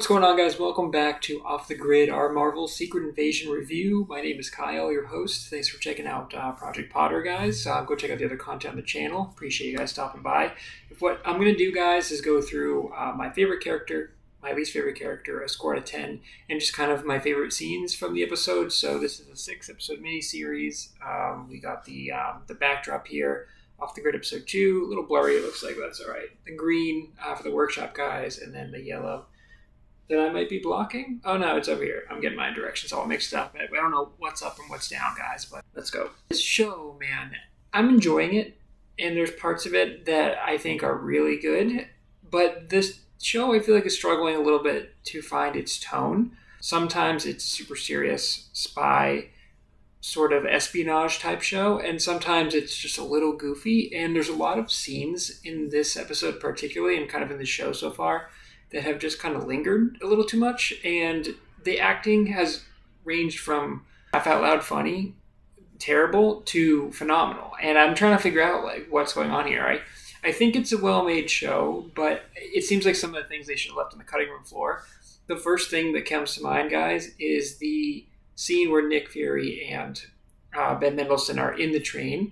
What's going on, guys? Welcome back to Off the Grid, our Marvel Secret Invasion review. My name is Kyle, your host. Thanks for checking out Project Potter, guys. Go check out the other content on the channel. Appreciate you guys stopping by. What I'm going to do, guys, is go through my favorite character, my least favorite character, a score out of 10, and just kind of my favorite scenes from the episode. So this is a 6-episode miniseries. We got the backdrop here. Off the Grid episode 2, a little blurry, it looks like, but that's all right. The green for the workshop guys, and then the yellow that I might be blocking. Oh no, it's over here. I'm getting my directions all mixed up. I don't know what's up and what's down, guys, but let's go. This show, man, I'm enjoying it, and there's parts of it that I think are really good, but this show I feel like is struggling a little bit to find its tone. Sometimes it's super serious spy sort of espionage type show, and sometimes it's just a little goofy, and there's a lot of scenes in this episode particularly, and kind of in the show so far, that have just kind of lingered a little too much, and the acting has ranged from laugh out loud funny, terrible, to phenomenal, and I'm trying to figure out like what's going on here. I think it's a well-made show, but it seems like some of the things they should have left on the cutting room floor. The first thing that comes to mind, guys, is the scene where Nick Fury and Ben Mendelsohn are in the train.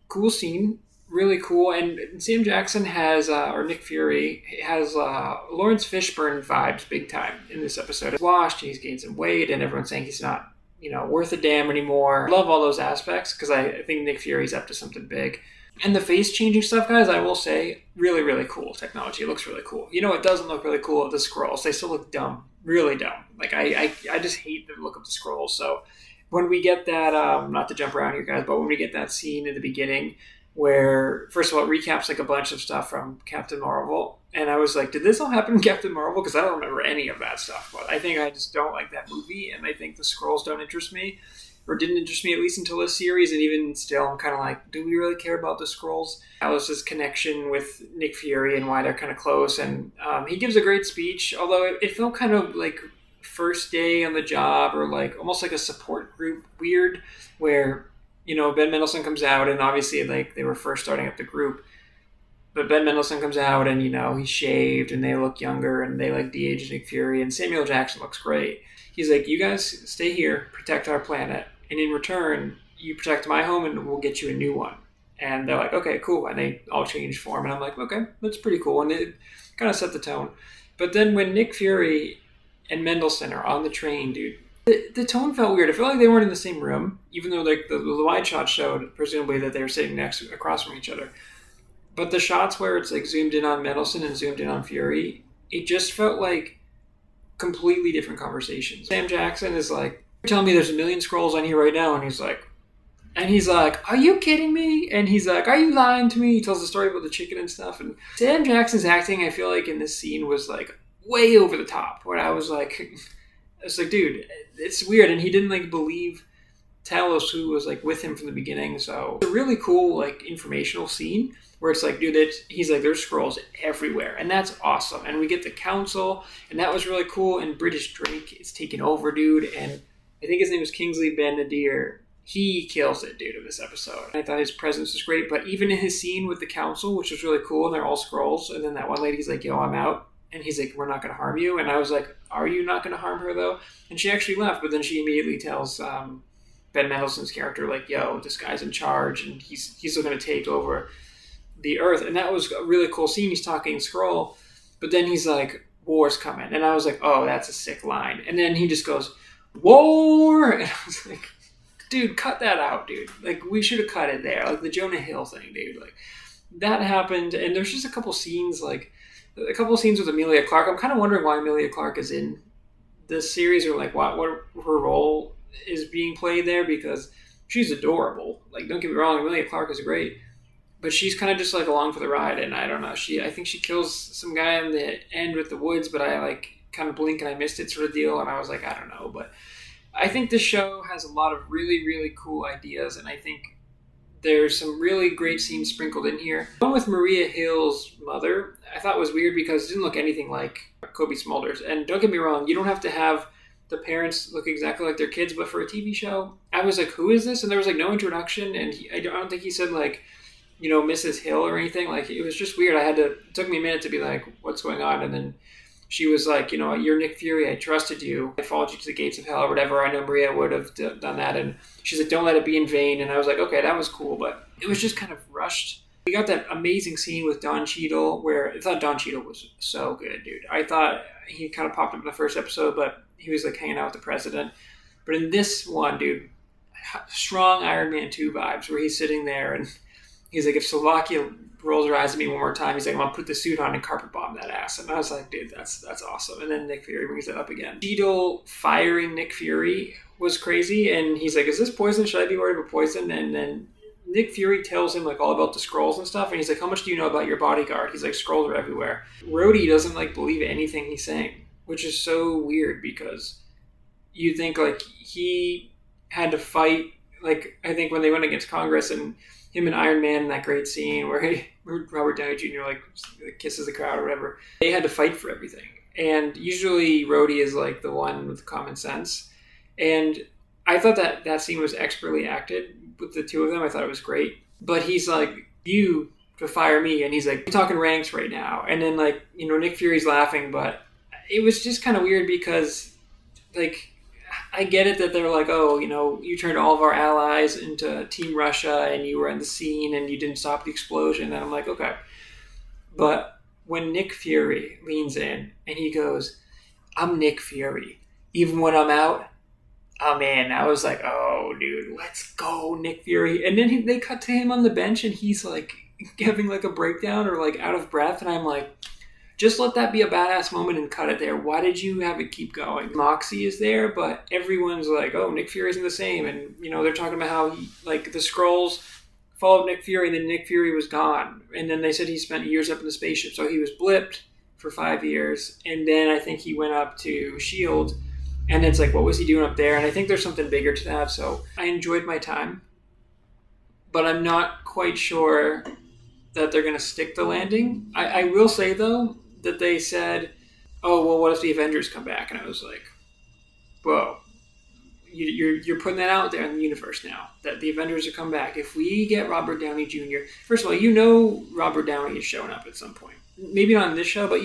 Cool scene, really cool. And Sam Jackson has, or Nick Fury, has Lawrence Fishburne vibes big time in this episode. He's washed, he's gained some weight, and everyone's saying he's not, worth a damn anymore. I love all those aspects because I think Nick Fury's up to something big. And the face-changing stuff, guys, I will say, really, really cool technology. It looks really cool. It doesn't look really cool at the Skrulls. They still look dumb. Really dumb. Like, I just hate the look of the Skrulls. So when we get that, not to jump around here, guys, but when we get that scene in the beginning where, first of all, it recaps, like, a bunch of stuff from Captain Marvel. And I was like, did this all happen in Captain Marvel? Because I don't remember any of that stuff. But I think I just don't like that movie, and I think the Skrulls don't interest me. Or didn't interest me, at least until this series, and even still, I'm kind of like, do we really care about the Skrulls? Alice's connection with Nick Fury and why they're kind of close, and he gives a great speech, although it felt kind of like first day on the job, or like almost like a support group weird, where, Ben Mendelsohn comes out, and obviously, like, they were first starting up the group, but Ben Mendelsohn comes out, and, he's shaved, and they look younger, and they, like, de-age Nick Fury, and Samuel Jackson looks great. He's like, you guys stay here, protect our planet, and in return, you protect my home and we'll get you a new one. And they're like, okay, cool. And they all change form. And I'm like, okay, that's pretty cool. And it kind of set the tone. But then when Nick Fury and Mendelsohn are on the train, dude, the tone felt weird. It felt like they weren't in the same room, even though like the wide shot showed, presumably, that they were sitting across from each other. But the shots where it's like zoomed in on Mendelsohn and zoomed in on Fury, it just felt like completely different conversations. Sam Jackson is like, you're telling me there's a million Skrulls on here right now, and he's like, are you kidding me? And he's like, are you lying to me? He tells the story about the chicken and stuff. And Sam Jackson's acting, I feel like in this scene was like way over the top. Where I was like, dude, it's weird. And he didn't like believe Talos, who was like with him from the beginning. So it's a really cool like informational scene where it's like, dude, he's like, there's Skrulls everywhere, and that's awesome. And we get the council, and that was really cool. And British Drake is taking over, dude, and I think his name is Kingsley Ben-Adir. He kills it, dude, in this episode. I thought his presence was great, but even in his scene with the council, which was really cool, and they're all Skrulls, and then that one lady's like, yo, I'm out. And he's like, we're not going to harm you. And I was like, are you not going to harm her, though? And she actually left, but then she immediately tells Ben Mendelsohn's character, like, yo, this guy's in charge, and he's going to take over the Earth. And that was a really cool scene. He's talking Skrull, but then he's like, war's coming. And I was like, oh, that's a sick line. And then he just goes, war! And I was like, dude, cut that out, dude. Like, we should have cut it there. Like, the Jonah Hill thing, dude. Like, that happened, and there's just a couple scenes with Emilia Clarke. I'm kind of wondering why Emilia Clarke is in this series, or like what her role is being played there, because she's adorable. Like, don't get me wrong, Emilia Clarke is great, but she's kind of just like along for the ride, and I don't know. I think she kills some guy in the end with the woods, but I like kind of blink and I missed it sort of deal, and I was like, I don't know. But I think this show has a lot of really, really cool ideas, and I think there's some really great scenes sprinkled in here. The one with Maria Hill's mother, I thought was weird because it didn't look anything like Cobie Smulders. And don't get me wrong, you don't have to have the parents look exactly like their kids, but for a TV show, I was like, who is this? And there was like no introduction, and I don't think he said like, Mrs. Hill or anything. Like, it was just weird. It took me a minute to be like, what's going on? And then she was like, you're Nick Fury. I trusted you. I followed you to the gates of hell or whatever. I know Maria would have done that. And she's like, don't let it be in vain. And I was like, okay, that was cool. But it was just kind of rushed. We got that amazing scene with Don Cheadle where I thought Don Cheadle was so good, dude. I thought he kind of popped up in the first episode, but he was like hanging out with the president. But in this one, dude, strong Iron Man 2 vibes where he's sitting there and he's like, if Slovakia rolls her eyes at me one more time, he's like, I'm going to put the suit on and carpet bomb that ass. And I was like, dude, that's awesome. And then Nick Fury brings it up again. Cheadle firing Nick Fury was crazy. And he's like, is this poison? Should I be worried about poison? And then Nick Fury tells him like all about the Skrulls and stuff. And he's like, how much do you know about your bodyguard? He's like, Skrulls are everywhere. Rhodey doesn't like believe anything he's saying, which is so weird because you think like he had to fight. Like, I think when they went against Congress and him and Iron Man in that great scene where Robert Downey Jr. like kisses the crowd or whatever, they had to fight for everything. And usually Rhodey is like the one with common sense. And I thought that scene was expertly acted with the two of them. I thought it was great. But he's like, you to fire me. And he's like, we're talking ranks right now. And then like, Nick Fury's laughing, but it was just kind of weird because like, I get it that they're like, oh, you turned all of our allies into Team Russia and you were in the scene and you didn't stop the explosion. And I'm like, okay. But when Nick Fury leans in and he goes, I'm Nick Fury. Even when I'm out, I'm in. I was like, oh, dude, let's go, Nick Fury. And then they cut to him on the bench and he's like having like a breakdown or like out of breath. And I'm like, just let that be a badass moment and cut it there. Why did you have it keep going? Moxie is there, but everyone's like, oh, Nick Fury isn't the same. And, they're talking about how, like, the Skrulls followed Nick Fury and then Nick Fury was gone. And then they said he spent years up in the spaceship. So he was blipped for 5 years. And then I think he went up to S.H.I.E.L.D. And it's like, what was he doing up there? And I think there's something bigger to that. So I enjoyed my time. But I'm not quite sure that they're going to stick the landing. I will say, though, that they said, oh, well, what if the Avengers come back? And I was like, whoa, you're putting that out there in the universe now, that the Avengers are come back. If we get Robert Downey Jr., first of all, Robert Downey is showing up at some point. Maybe not on this show, but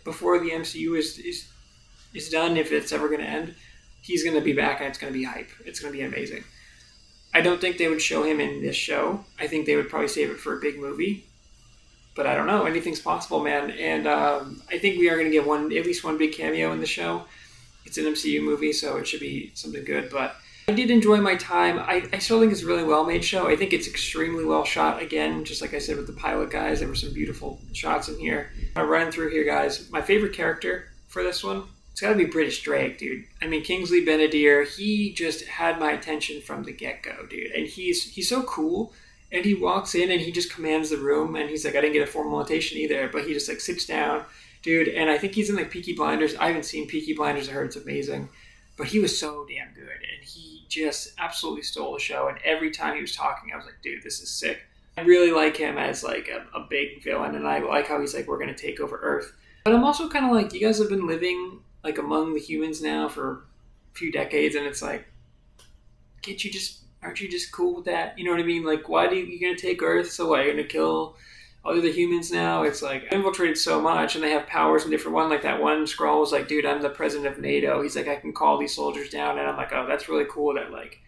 before the MCU is done, if it's ever going to end, he's going to be back and it's going to be hype. It's going to be amazing. I don't think they would show him in this show. I think they would probably save it for a big movie. But I don't know. Anything's possible, man. And I think we are going to get at least one big cameo in the show. It's an MCU movie, so it should be something good. But I did enjoy my time. I still think it's a really well-made show. I think it's extremely well shot. Again, just like I said with the pilot guys, there were some beautiful shots in here. I'm running through here, guys. My favorite character for this one, it's got to be British Drake, dude. I mean, Kingsley Ben-Adir, he just had my attention from the get-go, dude. And he's so cool. And he walks in and he just commands the room. And he's like, I didn't get a formal invitation either. But he just like sits down, dude. And I think he's in like Peaky Blinders. I haven't seen Peaky Blinders. I heard it's amazing. But he was so damn good. And he just absolutely stole the show. And every time he was talking, I was like, dude, this is sick. I really like him as like a big villain. And I like how he's like, we're going to take over Earth. But I'm also kind of like, you guys have been living like among the humans now for a few decades. And it's like, aren't you just cool with that? You know what I mean? Like, why you going to take Earth? So what, you're going to kill all the other humans now? It's like, I infiltrated so much, and they have powers in different one. Like that one Skrull was like, dude, I'm the president of NATO. He's like, I can call these soldiers down. And I'm like, oh, that's really cool that like,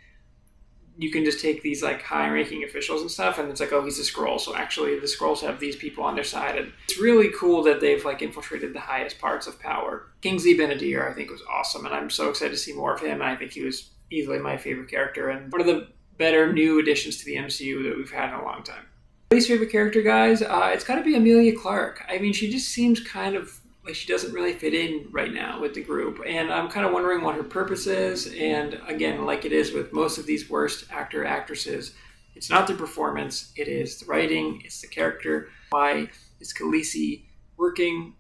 you can just take these like high-ranking officials and stuff, and it's like, oh, he's a Skrull. So actually the Skrulls have these people on their side. And it's really cool that they've like infiltrated the highest parts of power. Kingsley Ben-Adir, I think, was awesome, and I'm so excited to see more of him. And I think he was easily my favorite character and one of the better new additions to the MCU that we've had in a long time. Least favorite character, guys, it's got to be Emilia Clarke. I mean, she just seems kind of like she doesn't really fit in right now with the group, and I'm kind of wondering what her purpose is. And again, like it is with most of these worst actresses, it's not the performance, it is the writing, it's the character. Why is Khaleesi working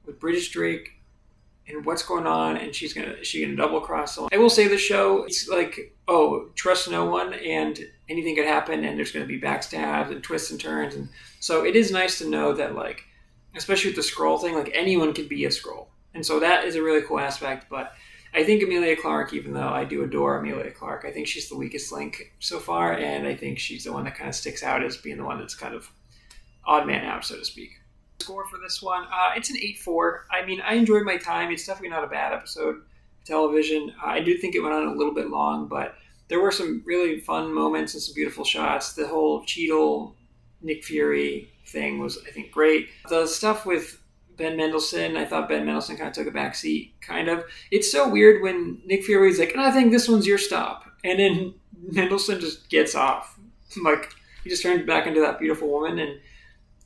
with British Drake? And what's going on? And is she gonna double cross someone? I will say the show, it's like, oh, trust no one, and anything could happen, and there's gonna be backstabs and twists and turns, and so it is nice to know that, like, especially with the Skrull thing, like anyone could be a Skrull, and so that is a really cool aspect. But I think Emilia Clarke, even though I do adore Emilia Clarke, I think she's the weakest link so far, and I think she's the one that kind of sticks out as being the one that's kind of odd man out, so to speak. Score for this one, it's an 8-4. I mean, I enjoyed my time. It's definitely not a bad episode of television. I do think it went on a little bit long, but there were some really fun moments and some beautiful shots. The whole Cheadle, Nick Fury thing was, I think, great. The stuff with Ben Mendelsohn, I thought Ben Mendelsohn kind of took a backseat, kind of. It's so weird when Nick Fury's like, I think this one's your stop. And then Mendelsohn just gets off. Like, he just turns back into that beautiful woman, and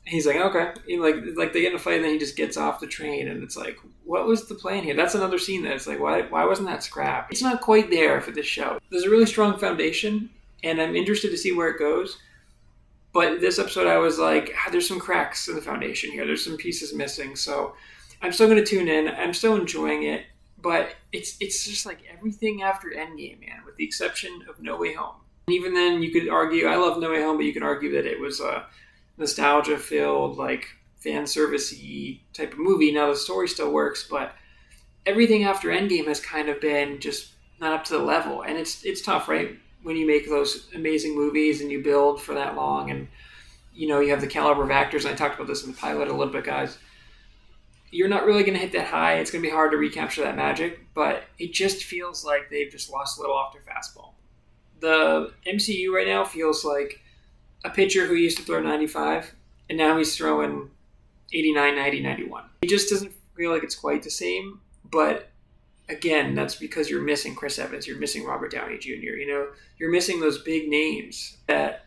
he's like, okay. Like they get in a fight, and then he just gets off the train, and it's like, what was the plan here? That's another scene that it's like, why wasn't that scrapped? It's not quite there for this show. There's a really strong foundation, and I'm interested to see where it goes. But this episode, I was like, there's some cracks in the foundation here. There's some pieces missing. So I'm still going to tune in. I'm still enjoying it. But it's just like everything after Endgame, man, with the exception of No Way Home. And even then, you could argue, I love No Way Home, but you could argue that it was a nostalgia-filled, like, fan service-y type of movie. Now, the story still works, but everything after Endgame has kind of been just not up to the level. And it's tough, right? When you make those amazing movies and you build for that long, and you have the caliber of actors, and I talked about this in the pilot a little bit, guys, you're not really going to hit that high. It's going to be hard to recapture that magic, but it just feels like they've just lost a little off their fastball. The MCU right now feels like a pitcher who used to throw 95, and now he's throwing 89, 90, 91. It just doesn't feel like it's quite the same, but again, that's because you're missing Chris Evans, you're missing Robert Downey Jr., you're missing those big names that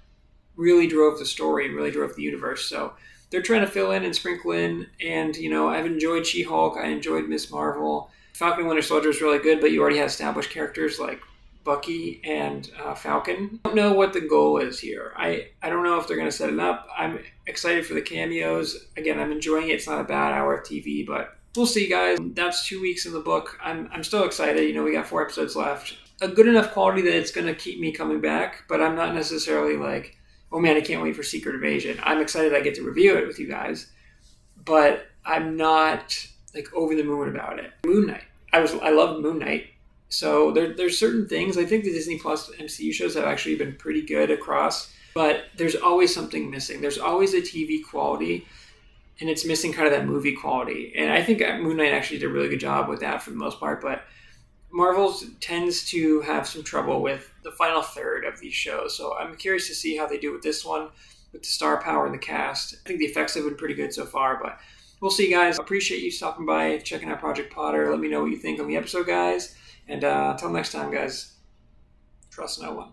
really drove the story and really drove the universe. So they're trying to fill in and sprinkle in, and, I've enjoyed She-Hulk, I enjoyed Ms. Marvel. Falcon and Winter Soldier is really good, but you already have established characters like Bucky and Falcon. I don't know what the goal is here. I don't know if they're going to set it up. I'm excited for the cameos. Again, I'm enjoying it. It's not a bad hour of TV, but we'll see, guys. That's 2 weeks in the book. I'm still excited. We got 4 episodes left. A good enough quality that it's going to keep me coming back, but I'm not necessarily like, oh man, I can't wait for Secret Invasion. I'm excited I get to review it with you guys, but I'm not like over the moon about it. Moon Knight. I loved Moon Knight. So there's certain things. I think the Disney Plus MCU shows have actually been pretty good across, but there's always something missing. There's always a TV quality, and it's missing kind of that movie quality. And I think Moon Knight actually did a really good job with that for the most part, but Marvel tends to have some trouble with the final third of these shows. So I'm curious to see how they do with this one, with the star power and the cast. I think the effects have been pretty good so far, but we'll see, guys. Appreciate you stopping by, checking out Project Potter. Let me know what you think on the episode, guys. And until next time, guys, trust no one.